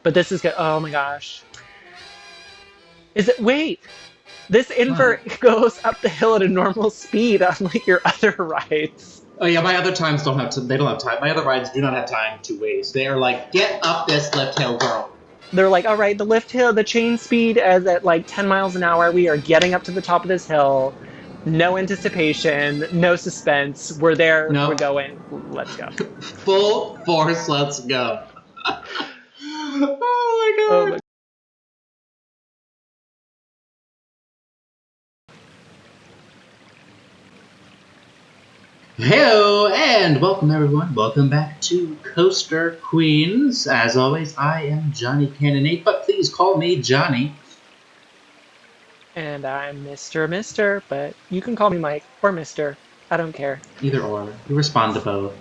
But this is good. Oh my gosh. Is it? Wait. This invert goes up the hill at a normal speed, unlike your other rides. Oh yeah, my other times don't have they don't have time. My other rides do not have time to waste. They are like, get up this lift hill, girl. They're like, all right, the lift hill, the chain speed is at like 10 miles an hour. We are getting up to the top of this hill. No anticipation, no suspense. We're there. No. We're going. Let's go. Full force. Let's go. Oh my god. Oh my. Hello and welcome everyone. Welcome back to Coaster Queens. As always, I am Johnny Cannonade, but please call me Johnny. And I'm Mr. But you can call me Mike or Mr. I don't care. Either or. You respond to both.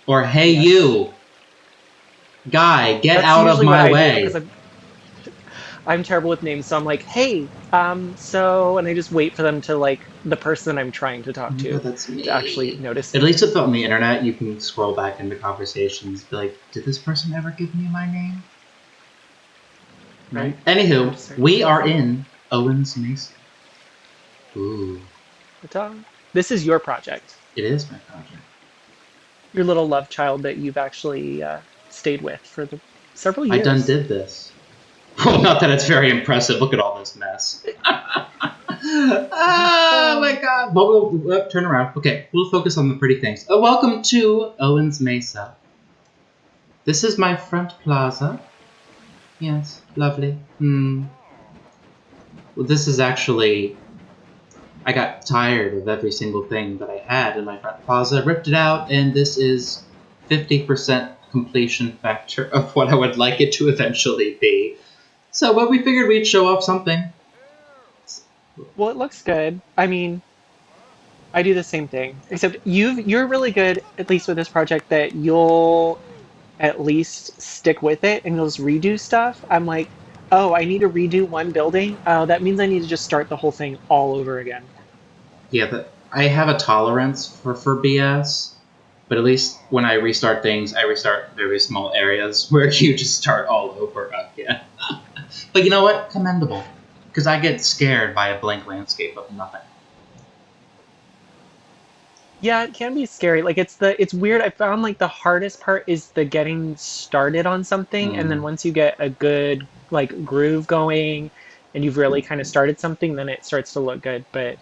Or hey you, guy, get out of my way. I'm terrible with names, so I'm like, hey, so, and I just wait for them to, like, the person I'm trying to talk to, to actually notice me. At least if on the internet, you can scroll back into conversations, be like, did this person ever give me my name? Right? Anywho, we are in Owens Mesa. Ooh. This is your project. It is my project. Your little love child that you've actually stayed with for several years. I done did this. Well, not that it's very impressive. Look at all this mess. Oh my god. Well, we'll turn around. Okay, we'll focus on the pretty things. Welcome to Owens Mesa. This is my front plaza. Yes, lovely. Well, this is actually... I got tired of every single thing that I had in my front plaza, ripped it out, and this is 50% completion factor of what I would like it to eventually be. So, but we figured we'd show off something. Well, it looks good. I mean, I do the same thing. Except you're really good, at least with this project, that you'll at least stick with it and you'll just redo stuff. I'm like, oh, I need to redo one building? Oh, that means I need to just start the whole thing all over again. Yeah, but I have a tolerance for BS. But at least when I restart things, I restart very small areas where you just start all over again. But you know what? Commendable. Because I get scared by a blank landscape of nothing. Yeah, it can be scary. Like it's weird. I found like the hardest part is the getting started on something, and then once you get a good like groove going and you've really kind of started something, then it starts to look good. But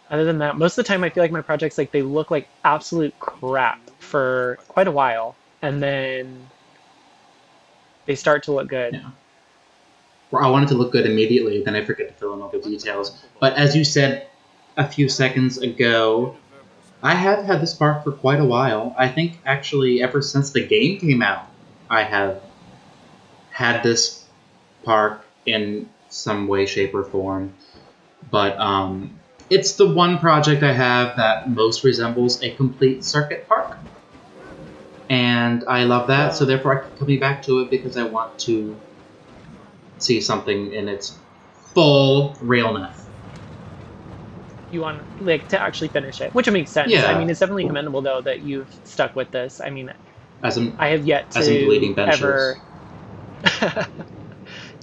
other than that, most of the time I feel like my projects, like, they look like absolute crap for quite a while, and then they start to look good. Yeah. Well, I want it to look good immediately, then I forget to fill in all the details. But as you said a few seconds ago, I have had this park for quite a while. I think actually ever since the game came out, I have had this park in some way, shape, or form. But it's the one project I have that most resembles a complete circuit park. And I love that, so therefore I keep coming back to it because I want to see something in its full realness. You want like to actually finish it, which makes sense. Yeah. I mean, it's definitely commendable though that you've stuck with this. I mean, I have yet to bleeding benches. ever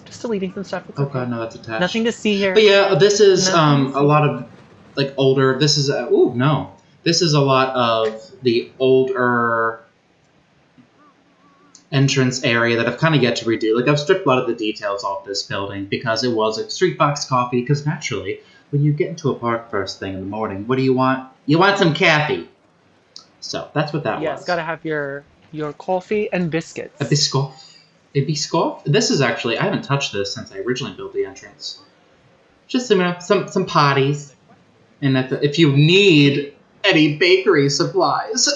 just deleting some stuff. It's oh okay. god, no, that's attached. Nothing to see here. But yeah, this is a lot of like older. This is this is a lot of the older entrance area that I've kind of yet to redo. Like, I've stripped a lot of the details off this building because it was a street box coffee. Because naturally, when you get into a park first thing in the morning, what do you want? You want some coffee. So that's what that was. Yes, gotta have your coffee and biscuits. A biscoff. A biscoff? This is actually, I haven't touched this since I originally built the entrance. Just some potties. And if you need any bakery supplies.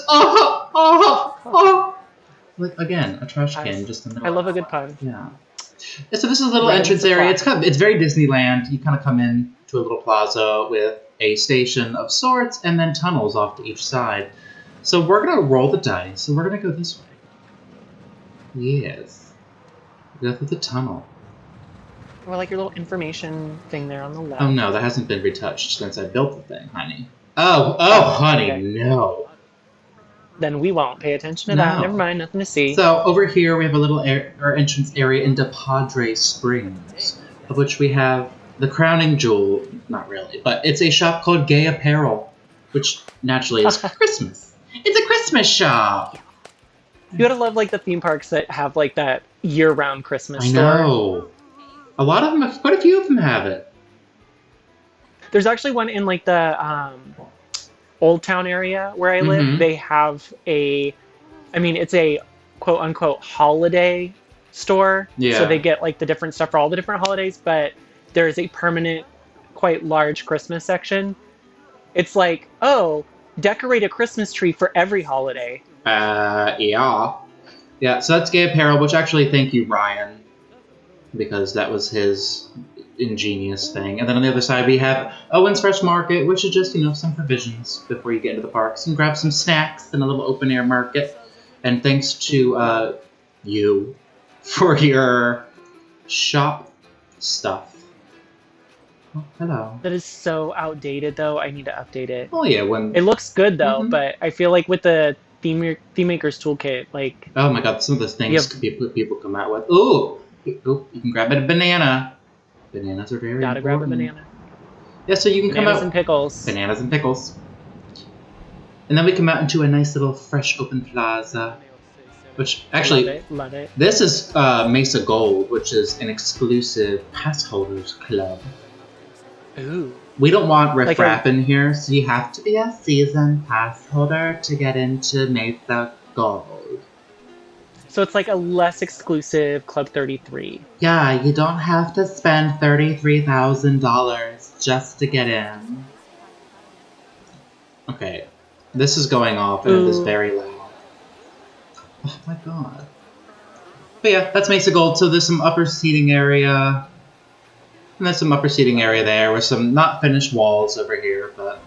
Like, again, a trash can just in the middle. I love a good pun. Yeah. So this is a little entrance area. It's very Disneyland. You kind of come in to a little plaza with a station of sorts and then tunnels off to each side. So we're going to roll the dice, and we're going to go this way. Yes. Go through the tunnel. Or like your little information thing there on the left. Oh no, that hasn't been retouched since I built the thing, honey. Oh, honey, okay. no. then we won't pay attention to that. Never mind, nothing to see. So over here we have a little our entrance area into Padre Springs, of which we have the crowning jewel. Not really, but it's a shop called Gay Apparel, which naturally is Christmas. It's a Christmas shop. You gotta love like the theme parks that have like that year-round Christmas store. I know. A lot of them, quite a few of them have it. There's actually one in like the Old Town area where I live. They have it's a quote-unquote holiday store. Yeah. So they get like the different stuff for all the different holidays, but there's a permanent, quite large Christmas section. It's like, oh, decorate a Christmas tree for every holiday. Yeah. Yeah, so that's Gay Apparel, which actually, thank you, Ryan, because that was his ingenious thing. And then on the other side, we have Owens Fresh Market, which is just, some provisions before you get into the parks, and grab some snacks in a little open-air market. And thanks to you for your shop stuff. Oh, hello. That is so outdated, though. I need to update it. Oh, yeah, It looks good, though, but I feel like with the Theme Maker's Toolkit, like... Oh my god, some of the things people come out with. Ooh! You can grab a banana. Bananas are very important. Gotta grab a banana. Yeah, so you can come out... Bananas and pickles. Bananas and pickles. And then we come out into a nice little fresh open plaza. Which, actually... Love it. This is Mesa Gold, which is an exclusive pass holders club. Ooh. We don't want riffraff in here, so you have to be a season pass holder to get into Mesa Gold. So it's like a less exclusive Club 33. Yeah, you don't have to spend $33,000 just to get in. Okay, this is going off and it is very loud. Oh my god. But yeah, that's Mesa Gold, so there's some upper seating area. And there's some upper seating area there with some not finished walls over here, but...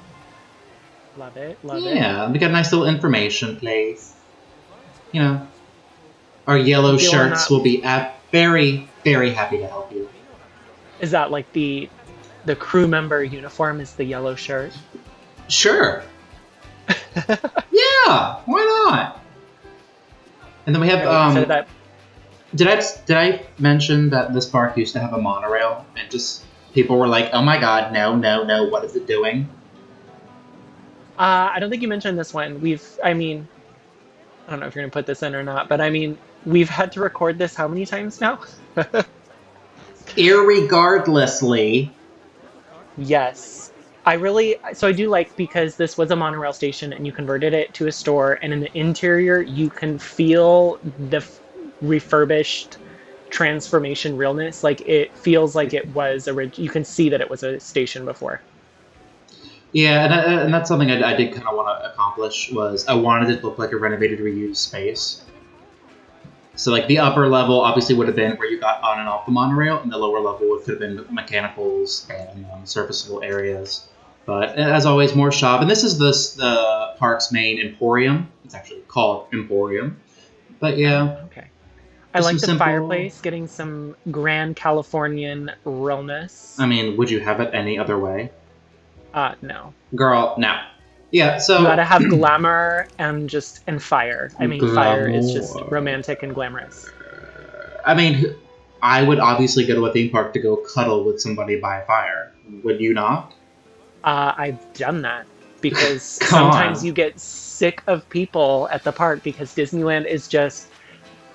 Love it. Yeah, we got a nice little information place. Our yellow shirts will be very, very happy to help you. Is that like the crew member uniform is the yellow shirt? Sure. Yeah, why not? And then we have Did I mention that this park used to have a monorail and just people were like, "Oh my god, no, what is it doing?" I don't think you mentioned this one. I don't know if you're gonna put this in or not, but we've had to record this how many times now? Irregardlessly. Yes. I do like, because this was a monorail station and you converted it to a store, and in the interior you can feel the refurbished transformation realness. Like, it feels like it was you can see that it was a station before. Yeah, and that's something I did kind of want to accomplish, was I wanted it to look like a renovated, reused space. So, like, the upper level obviously would have been where you got on and off the monorail, and the lower level could have been mechanicals and serviceable areas. But, as always, more shop. And this is the park's main emporium. It's actually called Emporium. But, yeah. Okay. I like the fireplace, getting some Grand Californian realness. Would you have it any other way? No. Girl, no. Yeah, so... You gotta have glamour and fire. Fire is just romantic and glamorous. I would obviously go to a theme park to go cuddle with somebody by a fire. Would you not? I've done that. Because sometimes you get sick of people at the park because Disneyland is just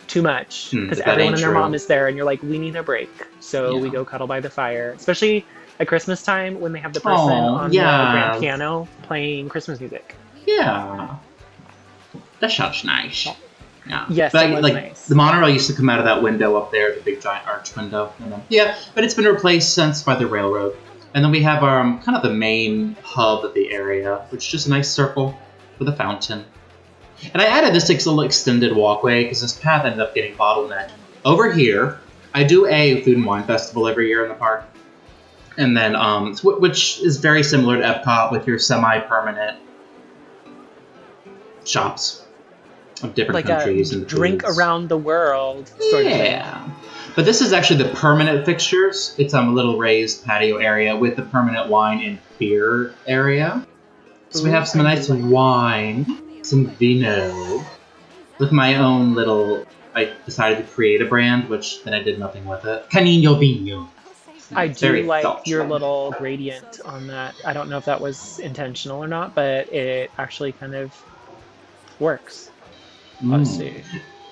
too much. Because everyone and their mom is there and you're like, we need a break. So we go cuddle by the fire. Especially at Christmas time when they have the person on the grand piano playing Christmas music. Yeah. That sounds nice. Yeah. Yes, it was nice. The monorail used to come out of that window up there, the big giant arch window. But it's been replaced since by the railroad. And then we have our kind of the main hub of the area, which is just a nice circle with a fountain. And I added this little extended walkway because this path ended up getting bottlenecked. Over here, I do a food and wine festival every year in the park. And then, which is very similar to Epcot with your semi-permanent shops of different countries and drink foods. Around the world sort of thing. But this is actually the permanent fixtures. It's a little raised patio area with the permanent wine and beer area. So we have some nice wine. some vino. With my own little, I decided to create a brand, which then I did nothing with it. Canino Vino. I It's do very like Dutch. your little gradient on that. I don't know if that was intentional or not, but it actually kind of works. Let's see.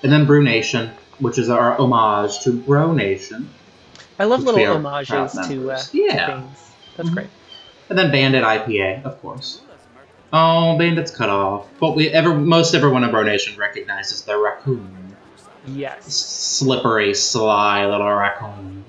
And then Brew Nation, which is our homage to Bro Nation, I love which we little are proud homages members. to Yeah. things. That's great. And then Bandit IPA, of course. Oh, Bandit's cut off. But most everyone in Bro Nation recognizes the raccoon. Yes. Slippery, sly little raccoon.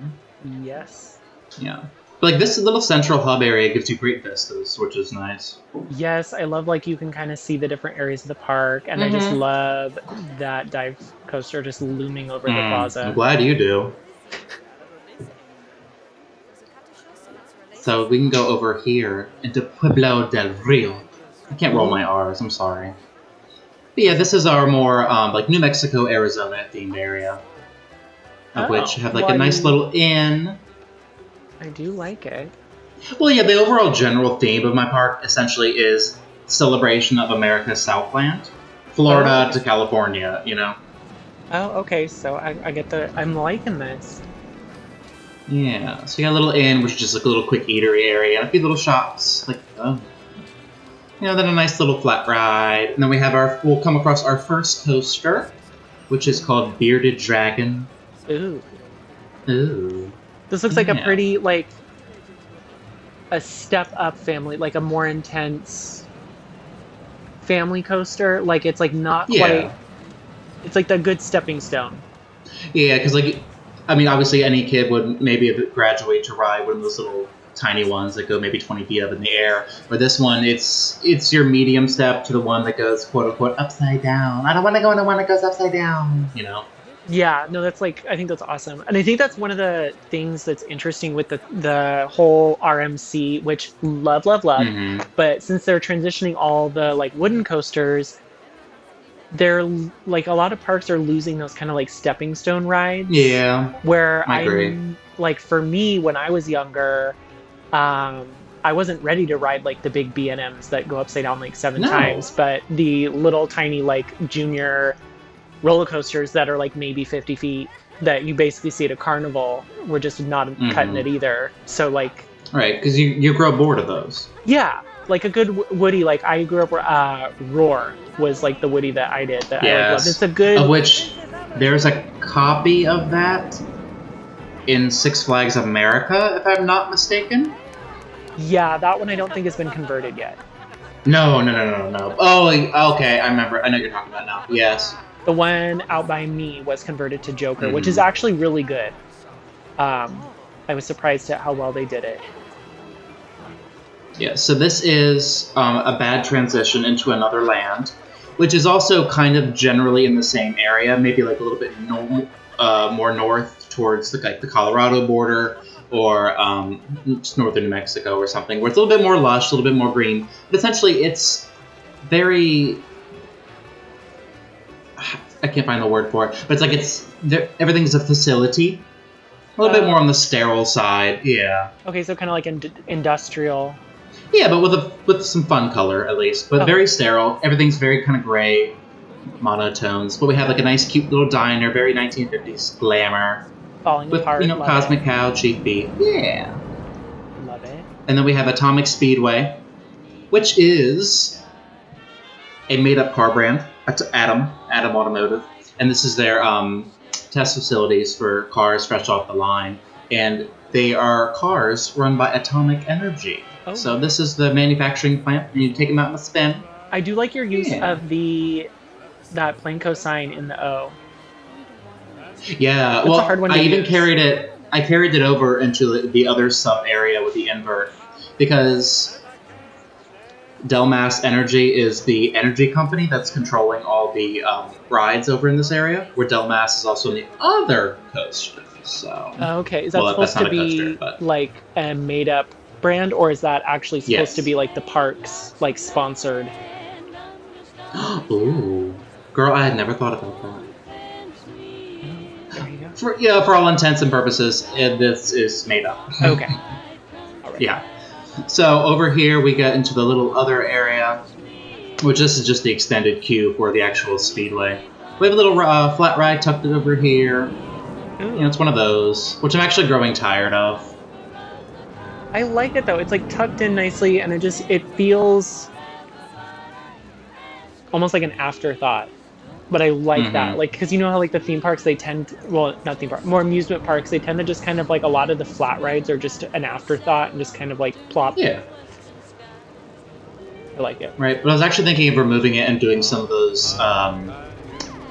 Yes. Yeah. But like this little central hub area gives you great vistas, which is nice. Yes, I love like you can kind of see the different areas of the park, and I just love that dive coaster just looming over the plaza. I'm glad you do. So we can go over here into Pueblo del Rio. I can't roll my R's, I'm sorry. But yeah, this is our more like New Mexico, Arizona themed area. Of which have like a nice little inn. I do like it. Well, yeah, the overall general theme of my park essentially is celebration of America's Southland. Florida to California, you know? Oh, okay, so I get I'm liking this. Yeah, so you got a little inn, which is just like a little quick eatery area, and a few little shops, like, then a nice little flat ride, and then we'll come across our first coaster, which is called Bearded Dragon. Ooh. Ooh. This looks like a pretty, like, a step up family, like a more intense family coaster. Like, it's like not quite, it's like the good stepping stone. Yeah, because like, I mean, obviously any kid would maybe graduate to ride one of those little tiny ones that go maybe 20 feet up in the air. But this one, it's your medium step to the one that goes quote unquote upside down. I don't want to go on the one that goes upside down, you know? Yeah, no, that's like, I think that's awesome. And I think that's one of the things that's interesting with the whole RMC, which love. But since they're transitioning all the like wooden coasters, they're like a lot of parks are losing those kind of like stepping stone rides. Yeah. Where I agree. Like for me, when I was younger, I wasn't ready to ride like the big B&Ms that go upside down like 7 times, but the little tiny like junior roller coasters that are like maybe 50 feet that you basically see at a carnival were just not cutting it either. So like, right, because you grow bored of those. Yeah, like a good Woody. Like I grew up, Roar was like the Woody that I did that I like loved. It's a good. Of which there's a copy of that in Six Flags America, if I'm not mistaken. Yeah, that one I don't think has been converted yet. No. Oh, okay, I remember. I know what you're talking about now. Yes. The one out by me was converted to Joker, which is actually really good. I was surprised at how well they did it. Yeah, so this is a bad transition into another land, which is also kind of generally in the same area, maybe like a little bit more north towards the Colorado border, or just northern New Mexico or something, where it's a little bit more lush, a little bit more green. But essentially, it's very... I can't find the word for it, but it's like everything's a facility. A little bit more on the sterile side, yeah. Okay, so kind of like industrial. Yeah, but with some fun color at least, but very sterile. Everything's very kind of gray, monotones. But we have like a nice, cute little diner, very 1950s glamour. Falling apart. With Cosmic Cow, Chief Bee. Yeah. Love it. And then we have Atomic Speedway, which is a made-up car brand. Atom Automotive, and this is their test facilities for cars fresh off the line, and they are cars run by atomic energy. Oh. So this is the manufacturing plant, and you take them out in a spin. I do like your use of that Planco sign in the O. Yeah, that's a hard one to use. carried it. I carried it over into the other sub area with the invert because Delmas Energy is the energy company that's controlling all the rides over in this area, where Delmas is also in the other coaster. So, okay, is that supposed to be like a made-up brand, or is that actually supposed to be like the parks, like sponsored? Ooh, girl, I had never thought about that. There you go. For all intents and purposes, this is made up. Okay. All right. Yeah. So over here we get into the little other area, which this is just the extended queue for the actual speedway. We have a little flat ride tucked over here. Ooh. It's one of those, which I'm actually growing tired of. I like it though. It's like tucked in nicely, and it feels almost like an afterthought. But I like that, like, because you know how like the theme parks, they tend well, not theme park, more amusement parks, they tend to just kind of like a lot of the flat rides are just an afterthought and just kind of like plop. Yeah. I like it. Right, but I was actually thinking of removing it and doing some of those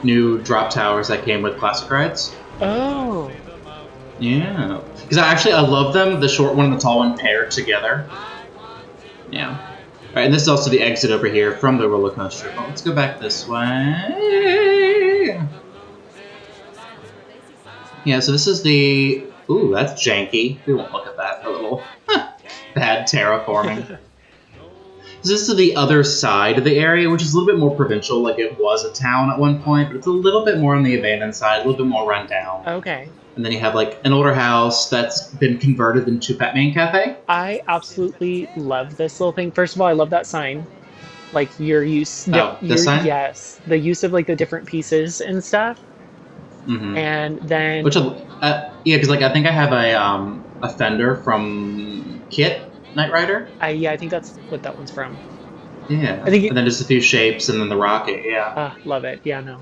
new drop towers that came with classic rides. Oh. Yeah, because I love them. The short one and the tall one paired together. Yeah. All right, and this is also the exit over here from the roller coaster. Well, let's go back this way. Yeah, so this is the. Ooh, that's janky. We won't look at that. A little bad terraforming. So this is the other side of the area, which is a little bit more provincial, like it was a town at one point, but it's a little bit more on the abandoned side, a little bit more run down. Okay. And then you have like an older house that's been converted into Batman Cafe. I absolutely love this little thing. First of all, I love that sign. Like This sign? Yes, the use of like the different pieces and stuff. Mm-hmm. And then yeah, because like I think I have a fender from Kit Knight Rider. I think that's what that one's from. Yeah. I think and then just a few shapes, and then the rocket. Yeah. Love it. Yeah, no,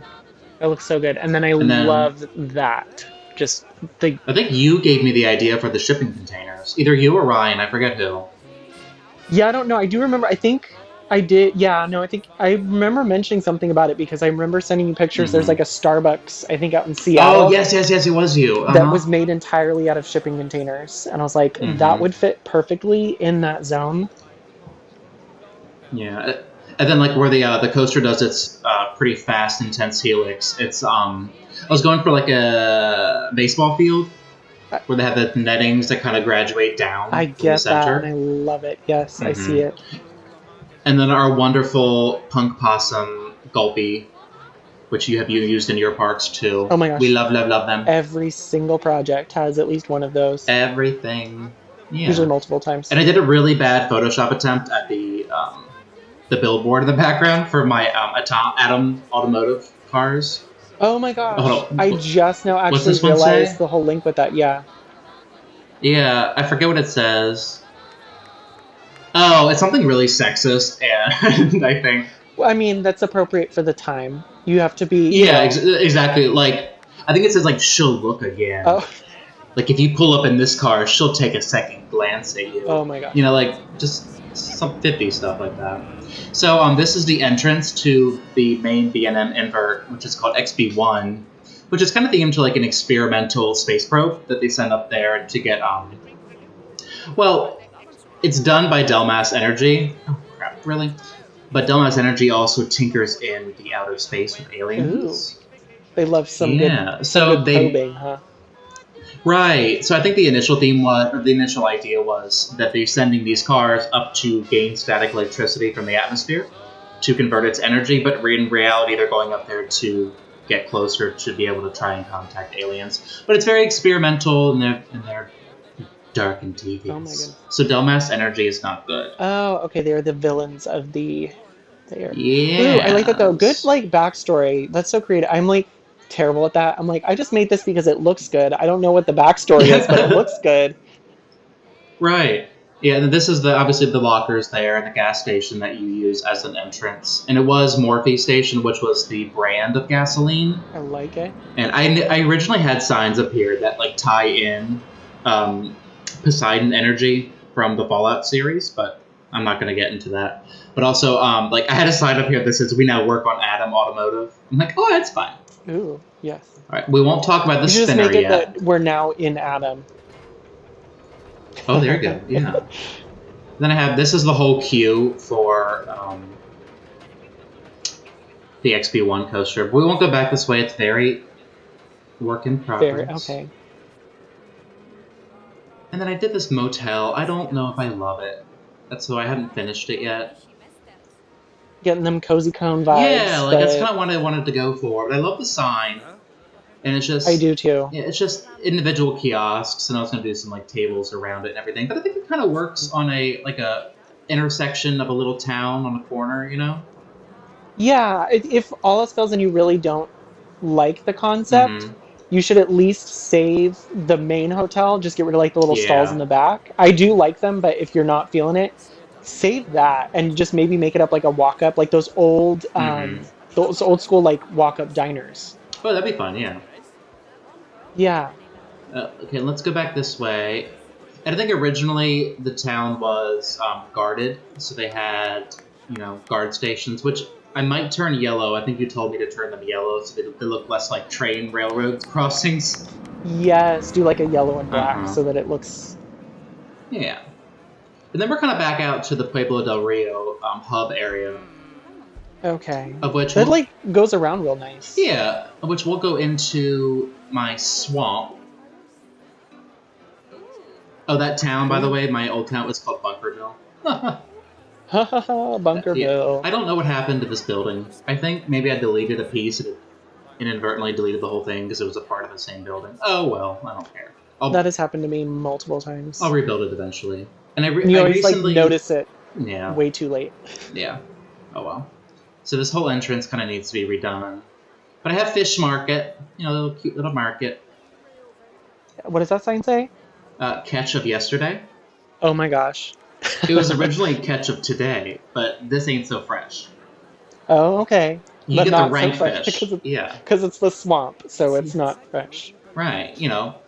it looks so good. And then love that. Just the. I think you gave me the idea for the shipping containers. Either you or Ryan. I forget who. Yeah, I don't know. I do remember. I think I did. Yeah, no, I think I remember mentioning something about it because I remember sending you pictures. There's like a Starbucks, I think, out in Seattle. Oh, yes, it was you. That was made entirely out of shipping containers. And I was like, that would fit perfectly in that zone. Yeah. And then like where the coaster does its pretty fast, intense helix, it's I was going for like a baseball field where they have the nettings that kind of graduate down. I get that, and I love it. Yes, I see it. And then our wonderful Punk Possum Gulpy, which you used in your parks too. Oh my gosh. We love them. Every single project has at least one of those. Everything. Yeah. Usually multiple times. And I did a really bad Photoshop attempt at the billboard in the background for my Atom Automotive cars. Oh my gosh. I just now actually realized the whole link with that. Yeah. Yeah, I forget what it says. Oh, it's something really sexist, and I think. Well, I mean, that's appropriate for the time. You have to be. Yeah, exactly. Like, I think it says, like, she'll look again. Oh. Like, if you pull up in this car, she'll take a second glance at you. Oh my god. You know, like, just some 50 stuff like that. So, this is the entrance to the main B&M invert, which is called XB1, which is kind of themed to, like, an experimental space probe that they send up there to get, well, it's done by Delmas Energy. Oh, crap, really? But Delmas Energy also tinkers in the outer space with aliens. Ooh. They love some good probing, huh? Right. So I think the initial idea was that they're sending these cars up to gain static electricity from the atmosphere to convert its energy, but in reality they're going up there to get closer to be able to try and contact aliens. But it's very experimental, and they're dark and devious. Oh my goodness. So Delmas Energy is not good. Oh, okay. They are the villains of the. Yeah. Ooh, I like that though. Good like backstory. That's so creative. I'm like terrible at that. I'm like, I just made this because it looks good. I don't know what the backstory is, but it looks good. Right. Yeah, and this is obviously the lockers there and the gas station that you use as an entrance. And it was Morphe Station, which was the brand of gasoline. I like it. And I originally had signs up here that like tie in Poseidon Energy from the Fallout series, but I'm not going to get into that. But also, like I had a sign up here that says we now work on Atom Automotive. I'm like, oh, that's fine. Ooh, yes. All right, we won't talk about the spinner yet. Just make it that we're now in Atom. Oh, there you go. Yeah. Then this is the whole queue for the XB1 coaster. But we won't go back this way. It's very work in progress. Okay. And then I did this motel. I don't know if I love it. So I haven't finished it yet. Getting them cozy cone vibes. Yeah, like that's kind of what I wanted to go for. But I love the sign. And it's just... I do too. Yeah, it's just individual kiosks, and I was going to do some like tables around it and everything. But I think it kind of works on a intersection of a little town on a corner, you know? Yeah, if all else fails and you really don't like the concept, Mm-hmm. you should at least save the main hotel. Just get rid of like the little stalls in Yeah. the back. I do like them, but if you're not feeling it, save that and just maybe make it up like a walk up, like Mm-hmm. those old school like walk up diners. Oh, that'd be fun. Yeah. Yeah. Okay, let's go back this way. And I think originally the town was guarded, so they had, guard stations, which I might turn yellow. I think you told me to turn them yellow so they look less like train railroad crossings. Yes, do like a yellow and Uh black huh. so that it looks Yeah. And then we're kind of back out to the Pueblo del Rio hub area, okay. of which That we'll, like goes around real nice. yeah, of which we'll go into my swamp. Oh, that town, by the Ooh. way, my old town was called Bunkerville. Ha ha ha, Yeah, Bunkerville. I don't know what happened to this building. I think maybe I deleted a piece and it inadvertently deleted the whole thing because it was a part of the same building. Oh well, I don't care. That I'll has happened to me multiple I'll times. rebuild it eventually. And And you I always like recently, notice it yeah, way too late. yeah. Oh well. So this whole entrance kind of needs to be redone. But I have fish market, little cute little market. What does that sign say? Catch of yesterday. Oh my gosh. It was originally catch of today, but this ain't so fresh. Oh, okay. You But get the not so rank fresh fish. Yeah. because it's the swamp, so it's not fresh. Right,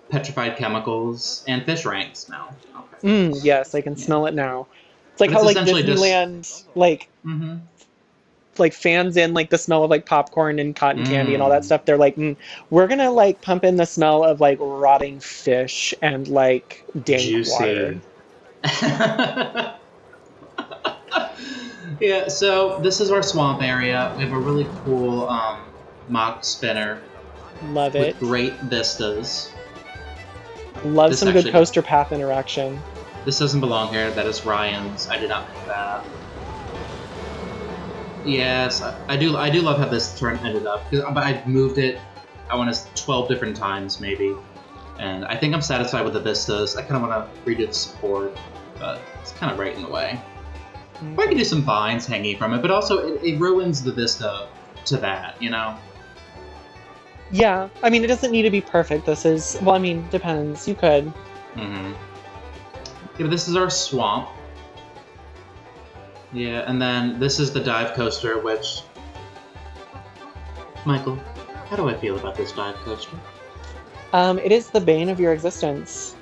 petrified chemicals and fish ranks now. Okay. Yes, I can Yeah. smell it now. It's like But it's how like essentially just. Disneyland Mm-hmm. like fans in like the smell of like popcorn and cotton candy and all that Mmm. stuff. They're like, we're gonna like pump in the smell of like rotting fish and like dank water. Juicy. Yeah, so this is our swamp area. We have a really cool mock spinner Love with it. great vistas. Love This some good actually. coaster path interaction. This doesn't belong here. That is Ryan's. I did not pick that. Yes, I do. I do love how this turn ended up. But I've moved it. I want to 12 different times maybe, and I think I'm satisfied with the vistas. I kind of want to redo the support, but it's kind of right in the way. Or I could do some vines hanging from it, but also it ruins the vista to that. Yeah, I mean, it doesn't need to be perfect. This is, well, I mean, depends. You could. Mm-hmm. Yeah, but this is our swamp. Yeah, and then this is the dive coaster, which... Michael, how do I feel about this dive coaster? It is the bane of your existence,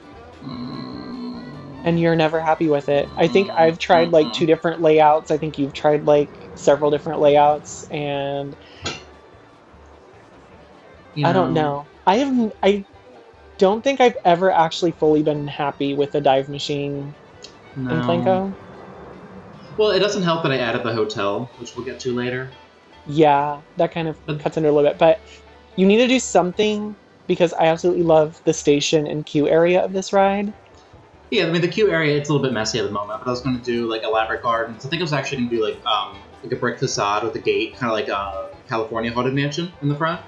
and you're never happy with it. I think I've tried like two different layouts. I think you've tried like several different layouts, and I don't know. I don't think I've ever actually fully been happy with the dive machine in No. Planko. Well, it doesn't help that I added the hotel, which we'll get to later. Yeah, that kind of But cuts into it a little bit, but you need to do something because I absolutely love the station and queue area of this ride. yeah, I mean the queue area it's a little bit messy at the moment, but I was going to do like elaborate gardens. I think I was actually going to do like a brick facade with a gate, kind of like a California Haunted Mansion in the front,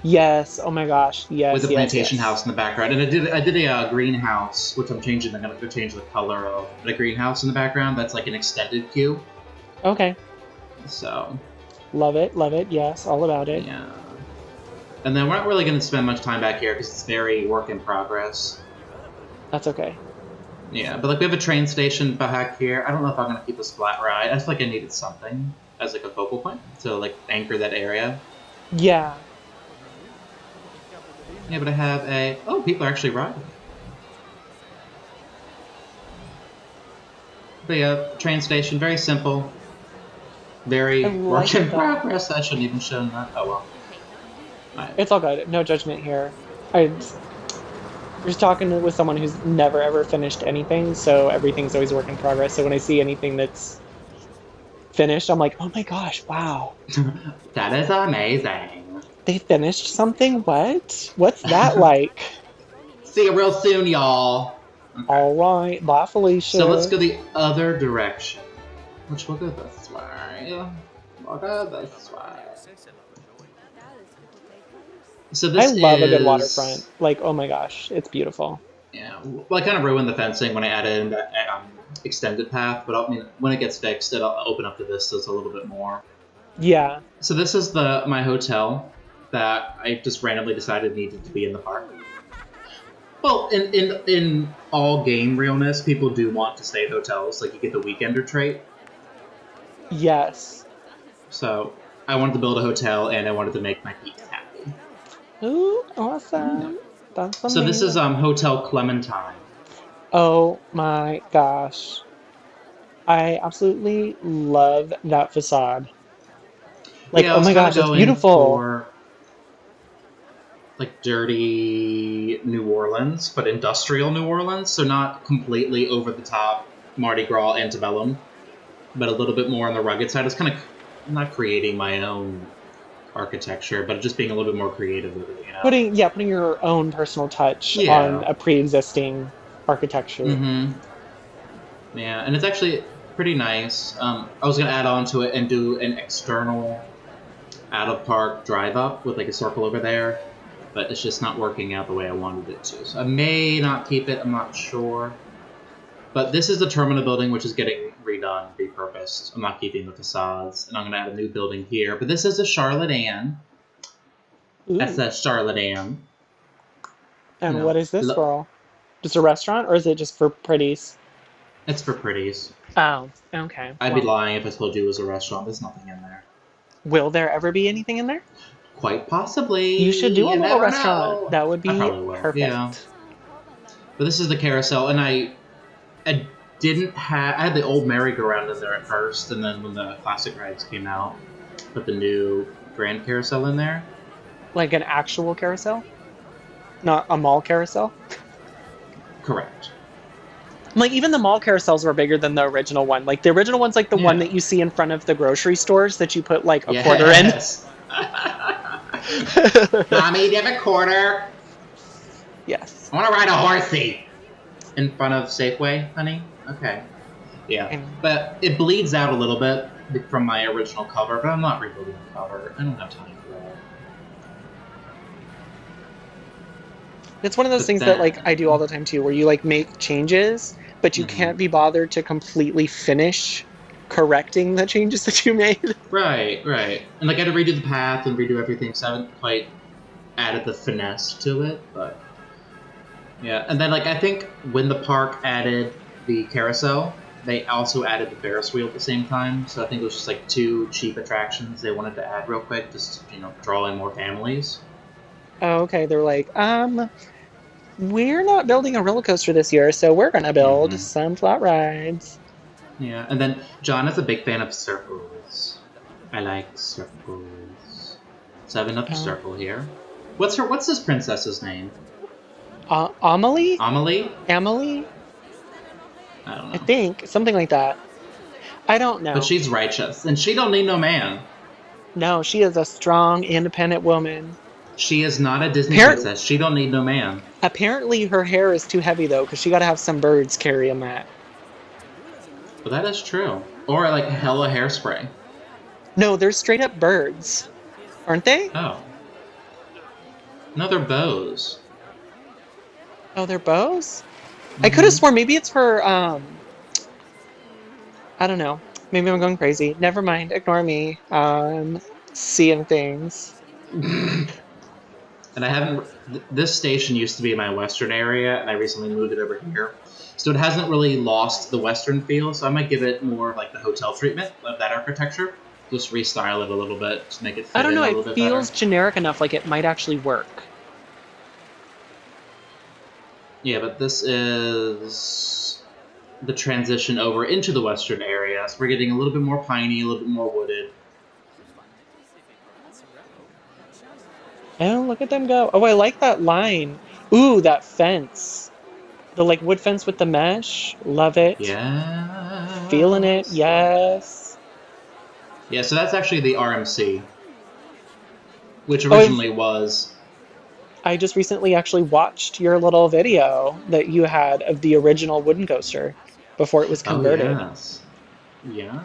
Yes, oh my gosh, with yes, a yes, plantation yes. house in the background. And I did a greenhouse, which I'm changing. I'm going to change the color of the greenhouse in the background. That's like an extended queue. Okay, So love it, yes, all about it. yeah. And then we're not really going to spend much time back here because it's very work in progress. That's okay. Yeah, but like we have a train station back here. I don't know if I'm going to keep this flat ride. I feel like I needed something as like a focal point to like anchor that area. Yeah, Yeah, but I have a... Oh, people are actually riding. But yeah, train station, very simple. Very I work like in that. progress. I shouldn't even show that. Oh well. Alright. It's all good. No judgment here. I just talking with someone who's never ever finished anything, so everything's always a work in progress. So when I see anything that's finished, I'm like, oh my gosh, wow. That is amazing. They finished something? What? What's that like? See you real soon, y'all. Okay. All right, bye, Felicia. So let's go the other direction. Which we'll go this way. We'll go this way. So this I love a good is- waterfront. Like, oh my gosh, it's beautiful. Yeah, well, I kind of ruined the fencing when I added in that extended path, but I mean, when it gets fixed, it'll open up the vistas a little bit more. Yeah. So this is my hotel that I just randomly decided needed to be in the park. Well, in all game realness, people do want to stay at hotels. Like, you get the weekender trait. Yes. So I wanted to build a hotel, and I wanted to make my peeps happy. Ooh, Yeah. awesome. That's So this is amazing. Hotel Clementine. Oh my gosh. I absolutely love that facade. Like, Yeah, I oh was my kind of gosh, it's going beautiful. for like dirty New Orleans, but industrial New Orleans. So not completely over the top Mardi Gras antebellum, but a little bit more on the rugged side. It's kind of not creating my own architecture, but just being a little bit more creative with it, you know? Putting your own personal touch on Yeah. a pre-existing architecture. Mm-hmm. Yeah, and it's actually pretty nice. I was gonna add on to it and do an external out of park drive up with like a circle over there, but it's just not working out the way I wanted it to. So I may not keep it. I'm not sure. But this is the terminal building, which is getting redone, repurposed. I'm not keeping the facades, and I'm gonna add a new building here. But this is a Charlotte Ann. That's Ooh. a Charlotte Ann. You And know, what is this for all? Just a restaurant, or is it just for pretties? it's for pretties. Oh, okay. I'd be Well, lying if I told you it was a restaurant. There's nothing in there. will there ever be anything in there? Quite You should possibly. do a You little never restaurant. know. That would I be probably will. Yeah. perfect. But this is the carousel, and I didn't have. I had the old merry-go-round in there at first, and then when the classic rides came out, put the new grand carousel in there. Like an actual carousel, not a mall carousel. Correct. Like even the mall carousels were bigger than the original one. Like the original one's like the one that Yeah. you see in front of the grocery stores that you put like a quarter in. Yes. Mommy, do you have a quarter? Yes. I want to ride a horsey. In front of Safeway, honey? Okay. Yeah. And But it bleeds out a little bit from my original cover, but I'm not rebuilding the cover. I don't have time for that. it's one of those But things that like I do all then... the time too, where you like make changes, but you Mhm. can't be bothered to completely finish correcting the changes that you made. Right, right. And like I had to redo the path and redo everything, so I haven't quite added the finesse to it, but yeah. And then like I think when the park added the carousel, they also added the Ferris wheel at the same time. So I think it was just like two cheap attractions they wanted to add real quick, just draw in more families. Oh, okay, they're like, we're not building a roller coaster this year, so we're gonna build Hmm. some flat rides. Yeah. And then John is a big fan of circles. I like circles. So I have another Oh, circle here. What's this princess's name? Amelie? Amelie? Emily? I don't I know. think something like that. I don't But know. she's righteous, and she don't need no man. No, she is a strong, independent woman. She is not a Disney Apparently, princess. She don't need no man. apparently her hair is too heavy though, because she got to have some birds carrying that. But that is true. Or like hella hairspray. No, they're straight up birds, aren't they? Oh. No, they're bows. Oh, they're bows. I could have Mm-hmm. sworn maybe it's for I don't know. Maybe I'm going crazy. Never mind. Ignore me. Seeing things. And I haven't. This station used to be in my western area, and I recently moved it over here. So it hasn't really lost the western feel. So I might give it more of like the hotel treatment of that architecture. Just restyle it a little bit to make it I fit don't in know. a It little bit better. feels generic enough, like it might actually work. Yeah, but this is the transition over into the western area. So we're getting a little bit more piney, a little bit more wooded. Oh, look at them go. Oh, I like that line. Ooh, that fence. The like wood fence with the mesh. Love it. Feeling it. Yes. Yes. Yeah, so that's actually the RMC, which Oh, originally was. I just recently actually watched your little video that you had of the original wooden coaster before it was Oh, converted. yes. Yeah.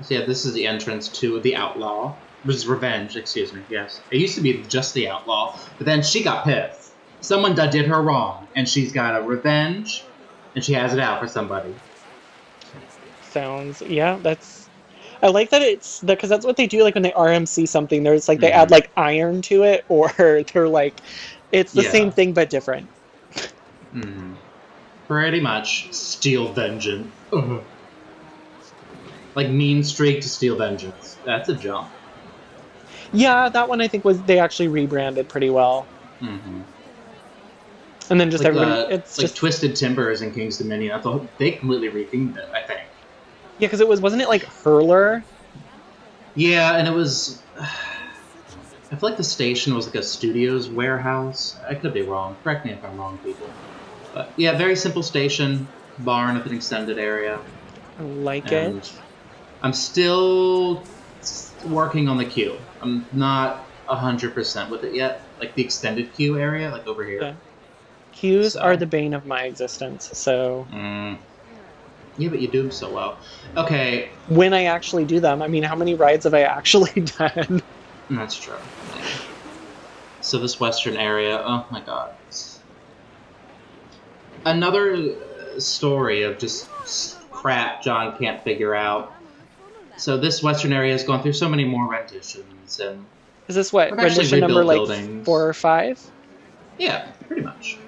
So yeah, this is the entrance to the Outlaw. Which is Revenge, excuse me, yes. It used to be just the Outlaw, but then she got pissed. Someone did her wrong, and she's got a revenge, and she has it out for somebody. Sounds, yeah, that's. I like that it's because that's what they do. Like when they RMC something, there's like they add Mm-hmm. like iron to it, or they're like it's the same Yeah. thing but different. Mm-hmm. Pretty much. Steel Vengeance. Ugh. Like Mean Streak to Steel Vengeance. That's a jump. Yeah, that one I think was they actually rebranded pretty well, Mm-hmm. and then just everybody. It's Like just Twisted Timbers in King's Dominion. They completely rethemed it, I think. yeah, because it wasn't it like Hurler? Yeah, and it was. I feel like the station was like a studio's warehouse. I could be wrong. Correct me if I'm wrong, people. But yeah, very simple station, barn with an extended area. I like And it. I'm still working on the queue. I'm not 100% with it yet. Like the extended queue area, like over here. Yeah. Queues are So, the bane of my existence. So yeah, but you do them so well. Okay, when I actually do them, I mean, how many rides have I actually done? that's true. Yeah. So this western area, oh my god. Another story of just crap John can't figure out. So this western area has gone through so many more renditions, and Is this what I've actually rendition number rebuilt like buildings. 4 or 5? Yeah, pretty much.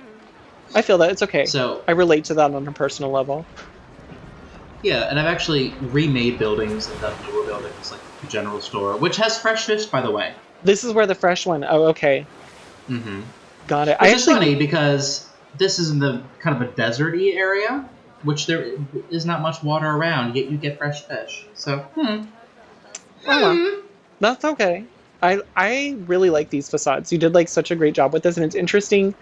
I feel that it's okay. So I relate to that on a personal level. yeah, and I've actually remade buildings and done newer buildings, like the general store, which has fresh fish, by the way. This is where the fresh one. Oh, okay, Mm-hmm. got it. Which is funny because this is in the kind of a deserty area, which there is not much water around, yet you get fresh fish. So, Oh, well, that's okay. I really like these facades. You did like such a great job with this, and it's interesting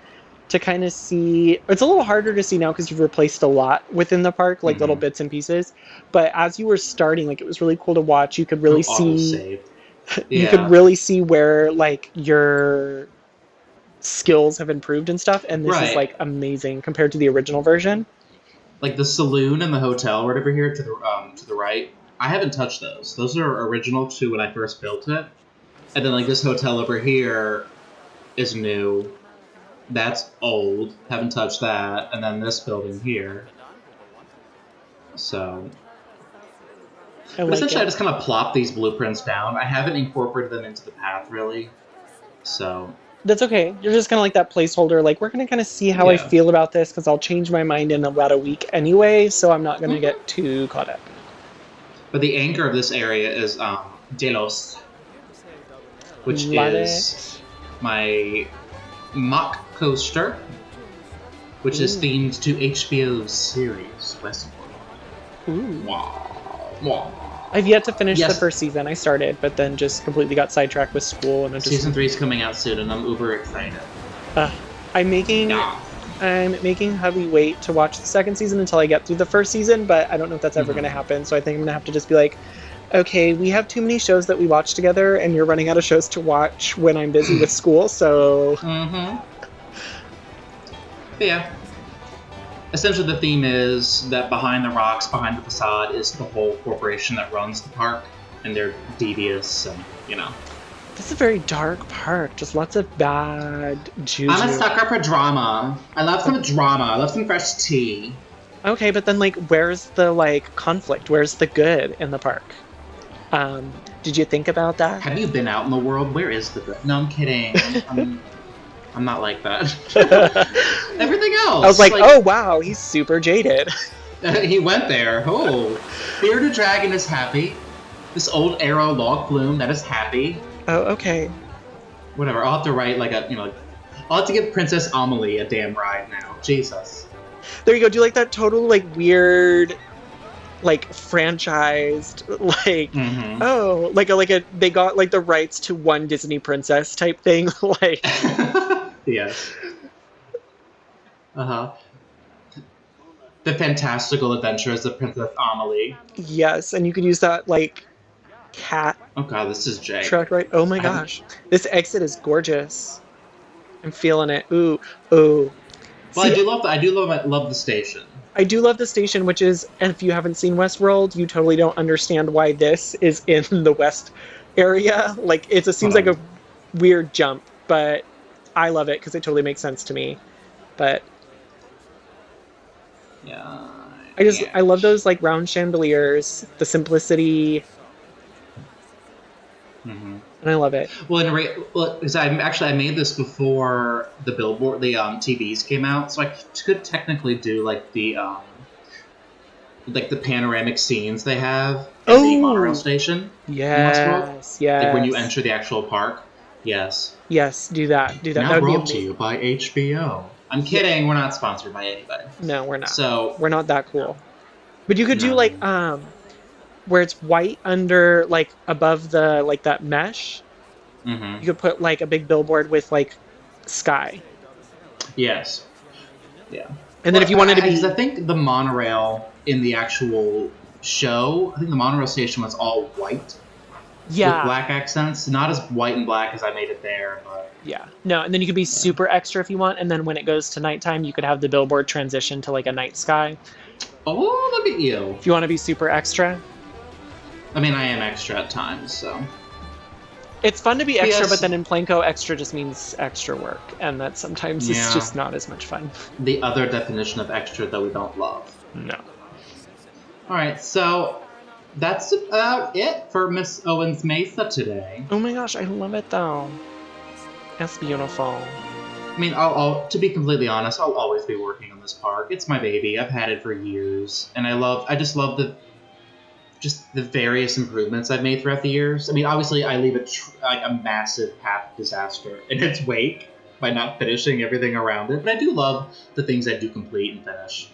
to kind of see. It's a little harder to see now because you've replaced a lot within the park, like little bits and pieces. But as you were starting, like it was really cool to watch. You could really see. Auto-saved. You could Yeah. really see where like your skills have improved and stuff, and this is Right. like amazing compared to the original version. Like the saloon and the hotel right over here to the right. I haven't touched those. Those are original to when I first built it. And then like this hotel over here is new. That's old. Haven't touched that. And then this building here. So I but like essentially I it. just kind of plop these blueprints down. I haven't incorporated them into the path really. So That's okay. You're just kind of like that placeholder. Like we're gonna kind of see how I yeah. feel about this because I'll change my mind in about a week anyway. So I'm not gonna get too caught up. But the anchor of this area is Delos, which Love is my mock coaster, which is themed to HBO's series Westworld. Ooh. Wow. Wow. I've yet to finish Yes. the first season. I started, but then just completely got sidetracked with school and I just. Season 3 is coming out soon, and I'm uber excited. I'm making hubby wait to watch the second season until I get through the first season, but I don't know if that's ever going to happen. So I think I'm going to have to just be like, okay, we have too many shows that we watch together, and you're running out of shows to watch when I'm busy with school. So. But yeah. Essentially, the theme is that behind the rocks, behind the facade, is the whole corporation that runs the park, and they're devious, and you know. This is a very dark park. Just lots of bad juju. I'm a sucker for drama. I love some drama. I love some fresh tea. Okay, but then like, where's the like conflict? Where's the good in the park? Did you think about that? Have you been out in the world? Where is the good? No, I'm kidding. I'm not like that. Everything else. I was like, oh wow, he's super jaded. He went there. Oh, Bearded Dragon is happy. This old arrow log flume that is happy. Oh, okay. Whatever. I'll have to write like a, I'll have to give Princess Amelie a damn ride now. Jesus. There you go. Do you like that total like weird, like franchised, like oh, like a they got like the rights to one Disney princess type thing, like. Yes. The Fantastical Adventures of Princess Amelie. Yes, and you could use that like cat. Oh god, this is Jay. Truck, right? Oh my gosh, this exit is gorgeous. I'm feeling it. Ooh, ooh. Well, see, I do love the station. I do love the station, which is, and if you haven't seen Westworld, you totally don't understand why this is in the west area. Like it seems like a weird jump, but I love it because it totally makes sense to me. But yeah, I love those like round chandeliers, the simplicity. Mm-hmm. And I love it. Well, because I made this before the billboard, the TVs came out, so I could technically do like the panoramic scenes they have in the monorail Oh, station in Westworld, yes, like when you yes. enter the actual park. Yes. Yes, do that. Do that. That Now would be brought to you amazing. by HBO. I'm Yeah. kidding. We're not sponsored by anybody. No, we're not. So We're not that cool. But you could do like no. where it's white under like above the like that mesh. Mm-hmm. You could put like a big billboard with like sky. Yes. Yeah. And then if Well, you wanted to because I be think the monorail in the actual show, I think the monorail station was all white with yeah, black accents. Not as white and black as I made it there, but yeah. No, and then you could be yeah. super extra if you want, and then when it goes to nighttime, you could have the billboard transition to like a night sky. Oh, look at you. If you want to be super extra. I mean, I am extra at times, so. It's fun to be extra, but Yes. then in Planko, extra just means extra work, and that sometimes is Yeah. just not as much fun. The other definition of extra that we don't love. No. Alright, so that's about it for Miss Owens Mesa today. Oh my gosh, I love it though. That's beautiful. I mean, I'll to be completely honest, I'll always be working on this park. It's my baby. I've had it for years, and I just love the various improvements I've made throughout the years. I mean, obviously, I leave like a massive half disaster in its wake by not finishing everything around it. But I do love the things I do complete and finish.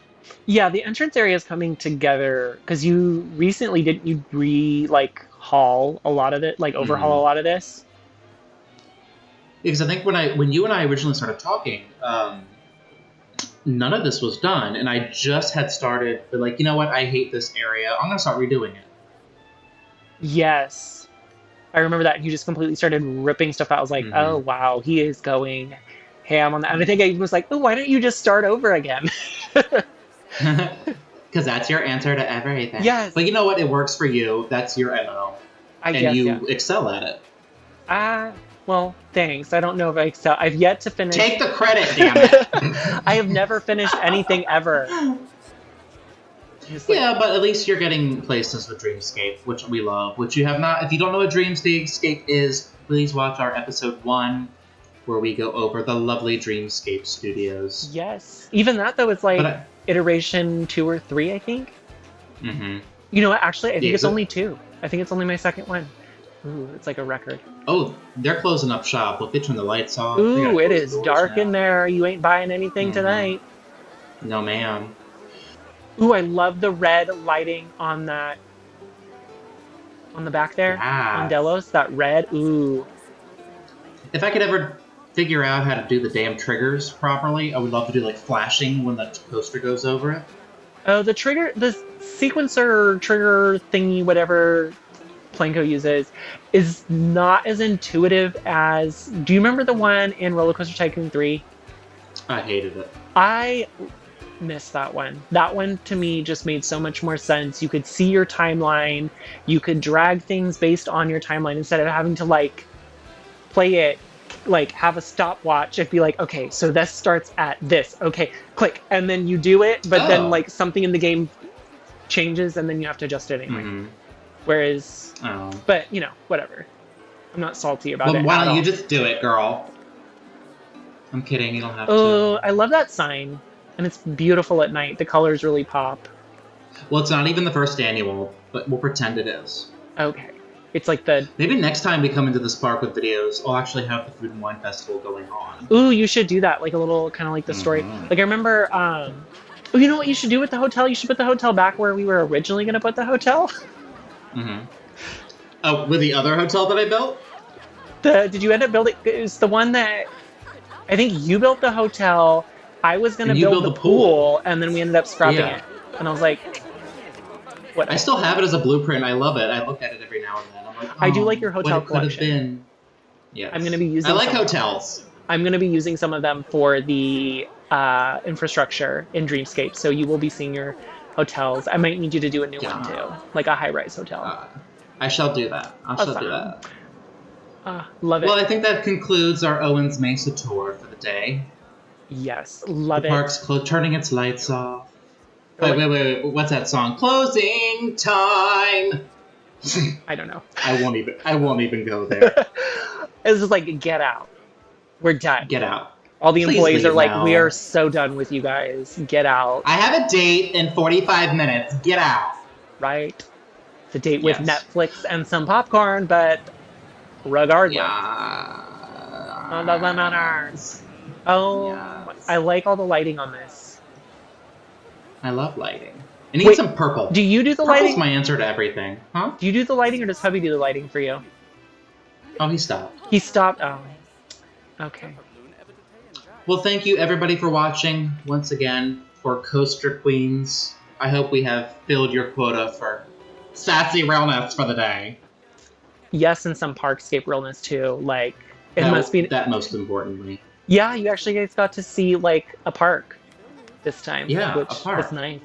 Yeah, the entrance area is coming together because you recently didn't you haul a lot of it, like overhaul a lot of this? Because I think when you and I originally started talking, none of this was done, and I just had started. Like, you know what? I hate this area. I'm gonna start redoing it. Yes. I remember that you just completely started ripping stuff out. I was like, oh Mm-hmm. wow, he is going ham on that. And I think I was like, oh, why don't you just start over again? Because that's your answer to everything. Yes. But you know what? It works for you. That's your MO. I And guess, you yeah. excel at it. Well, thanks. I don't know if I excel. I've yet to finish. Take the credit, damn it. I have never finished anything ever. Yeah, but at least you're getting places with Dreamscape, which we love, which you have not. If you don't know what Dreamscape is, please watch our episode 1, where we go over the lovely Dreamscape Studios. Yes. Even that, though, is like But iteration 2 or 3, I think. mm-hmm. You know what? Actually, I think Yeah, it's only 2. I think it's only my second one. Ooh, it's like a record. Oh, they're closing up shop. Look, they turn the lights off. They gotta Ooh, it close is doors dark now. in there. You ain't buying anything tonight. No, ma'am. Ooh, I love the red lighting on that, on the back there, on Yeah. Delos. That red. Ooh. If I could ever figure out how to do the damn triggers properly, I would love to do like flashing when the coaster goes over it. Oh, the sequencer trigger thingy, whatever Planko uses, is not as intuitive as. Do you remember the one in Roller Coaster Tycoon 3? I hated it. I miss that one. That one to me just made so much more sense. You could see your timeline. You could drag things based on your timeline instead of having to play it, have a stopwatch and be like, okay, so this starts at this. Okay, click, and then you do it, but then something in the game changes and then you have to adjust it anyway. Mm-hmm. Whereas, Oh. but whatever. I'm not salty about it. Why at don't you all. just do it, girl? I'm kidding. You don't have Oh, to. I love that sign. And it's beautiful at night. The colors really pop. Well, it's not even the first annual, but we'll pretend it is. Okay. It's like the... Maybe next time we come into this park with videos, I'll actually have the Food and Wine Festival going on. Ooh, you should do that. Like a little, kind of like the story. Like I remember, oh, you know what you should do with the hotel? You should put the hotel back where we were originally going to put the hotel. Mm-hmm. Oh, with the other hotel that I built? Did you end up building... It was the one that... I think you built the hotel. I was going to build the pool, and then we ended up scrapping it. And I was like... What? I still have it as a blueprint. I love it. I look at it every now and then. I'm like, oh, I do like your hotel what it could have collection. been. Yes. I'm going to be using... I like hotels. I'm going to be using some of them for the infrastructure in Dreamscape, so you will be seeing your hotels. I might need you to do a new one, too. Like a high-rise hotel. I shall do that. I shall do that. Love it. Well, I think that concludes our Owens Mesa tour for the day. Yes, love the it. Park's turning its lights off. Wait. What's that song? Closing time! I don't know. I won't even go there. It's just like, get out. We're done. Get out. All the Please employees are leave like, we are now. so done with you guys. Get out. I have a date in 45 minutes. Get out. Right? It's a date with Yes. Netflix and some popcorn, but regardless. Oh, doesn't matter. Yes. Oh, I Yes. like all the lighting on this. I love lighting. I need Wait, some purple. do you do the Purple's lighting? my answer to everything. Huh? Do you do the lighting or does hubby do the lighting for you? Oh, he stopped. He stopped. Oh, okay. Well, thank you everybody for watching once again for Coaster Queens. I hope we have filled your quota for sassy realness for the day. Yes, and some parkscape realness too. Like, it must be. That most importantly. Yeah, you actually guys got to see like a park this time, Yeah, which a park. is nice.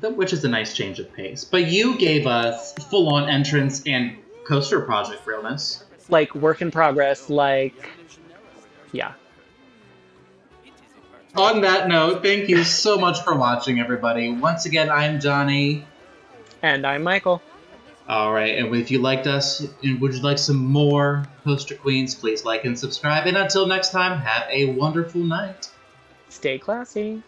Which is a nice change of pace. But you gave us full-on entrance and coaster project realness. Like, work in progress, like, yeah. On that note, thank you so much for watching, everybody. Once again, I'm Johnny. And I'm Michael. Alright, and if you liked us and would you like some more Coaster Queens, please like and subscribe. And until next time, have a wonderful night. Stay classy.